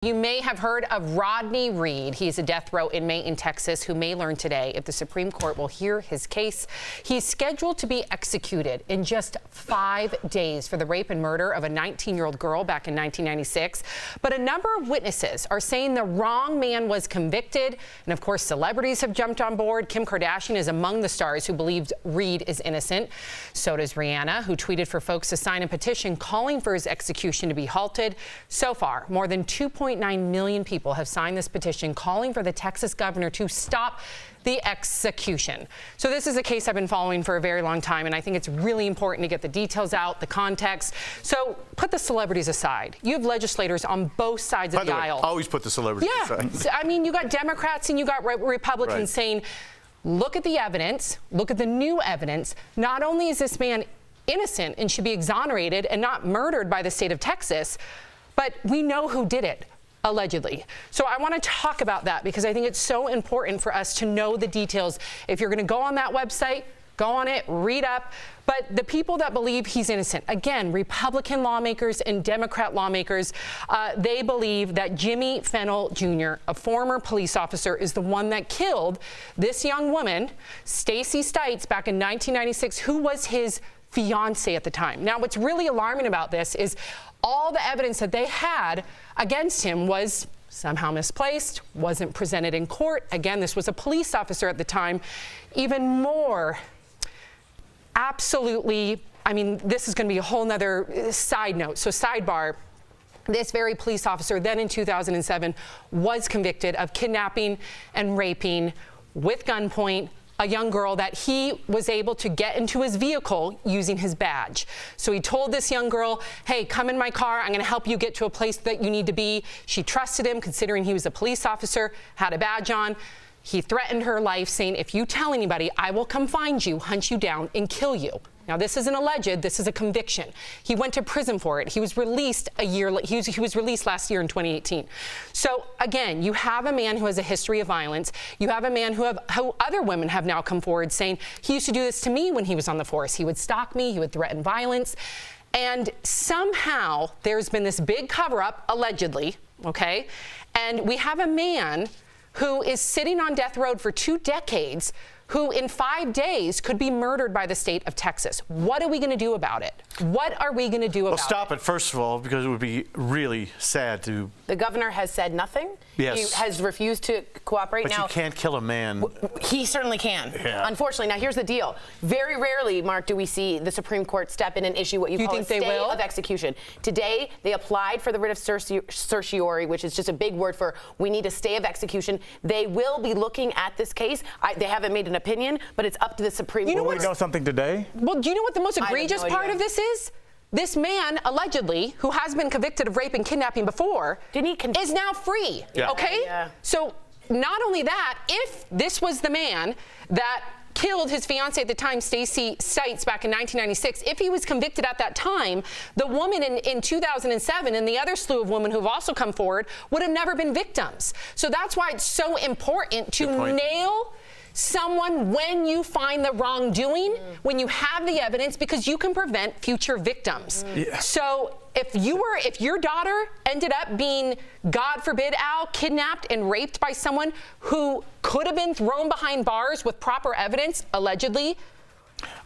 You may have heard of Rodney Reed. He's a death row inmate in Texas who may learn today if the Supreme Court will hear his case. He's scheduled to be executed in just 5 days for the rape and murder of a 19-year-old girl back in 1996. But a number of witnesses are saying the wrong man was convicted. And of course, celebrities have jumped on board. Kim Kardashian is among the stars who believes Reed is innocent. So does Rihanna, who tweeted for folks to sign a petition calling for his execution to be halted. So far, more than 2.9 million people have signed this petition calling for the Texas governor to stop the execution. So this is a case I've been following for a very long time, and I think it's really important to get the details out, the context. So put the celebrities aside. You have legislators on both sides of the aisle. Always put the celebrities aside. Yeah, I mean, you got Democrats and you got Republicans saying, look at the evidence, look at the new evidence. Not only is this man innocent and should be exonerated and not murdered by the state of Texas, but we know who did it. Allegedly. So I want to talk about that because I think it's so important for us to know the details. If you're going to go on that website, go on it, read up. But the people that believe he's innocent, again, Republican lawmakers and Democrat lawmakers, they believe that Jimmy Fennell Jr., a former police officer, is the one that killed this young woman, Stacy Stites, back in 1996, who was his fiance at the time. Now, what's really alarming about this is all the evidence that they had against him was somehow misplaced, wasn't presented in court. Again, this was a police officer at the time. Even more, absolutely, I mean, this is going to be a whole nother side note. So sidebar, this very police officer then in 2007 was convicted of kidnapping and raping with gunpoint a young girl that he was able to get into his vehicle using his badge. So he told this young girl, hey, come in my car. I'm going to help you get to a place that you need to be. She trusted him, considering he was a police officer, had a badge on. He threatened her life, saying, if you tell anybody, I will come find you, hunt you down, and kill you. Now, this isn't alleged. This is a conviction. He went to prison for it. He was released he was released last year in 2018. So, again, you have a man who has a history of violence. You have a man who other women have now come forward saying, he used to do this to me when he was on the force. He would stalk me. He would threaten violence. And somehow there's been this big cover-up, allegedly, okay? And we have a man who is sitting on death row for 2 decades, who in 5 days could be murdered by the state of Texas. What are we going to do about it? What are we going to do about it? Well, stop it, first of all, because it would be really sad to... The governor has said nothing. Yes. He has refused to cooperate. But now, you can't kill a man. He certainly can. Yeah. Unfortunately. Now, here's the deal. Very rarely, Mark, do we see the Supreme Court step in and issue what you call a stay of execution. Today, they applied for the writ of certiorari, which is just a big word for we need a stay of execution. They will be looking at this case. They haven't made an opinion, but it's up to the Supreme Court. Will we know something today? Well, do you know what the most egregious part of this is? This man, allegedly, who has been convicted of rape and kidnapping before, is now free, okay? Yeah. So not only that, if this was the man that killed his fiancée at the time, Stacy Stites, back in 1996, if he was convicted at that time, the woman in 2007 and the other slew of women who've also come forward would have never been victims. So that's why it's so important to nail someone when you find the wrongdoing, when you have the evidence, because you can prevent future victims. So if your daughter ended up being, God forbid, Al, kidnapped and raped by someone who could have been thrown behind bars with proper evidence, allegedly,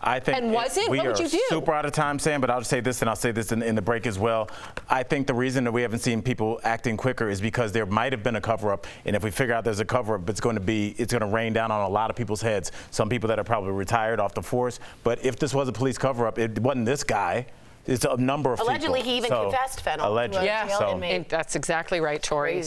I think and wasn't, what would you do? Super out of time, Sam, but I'll just say this, and I'll say this in the break as well. I think the reason that we haven't seen people acting quicker is because there might have been a cover-up, and if we figure out there's a cover-up, it's going to rain down on a lot of people's heads. Some people that are probably retired off the force, but if this was a police cover-up, it wasn't this guy. It's a number of Allegedly, people. he even confessed, Fennell. Allegedly. Yeah, and that's exactly right, Tori.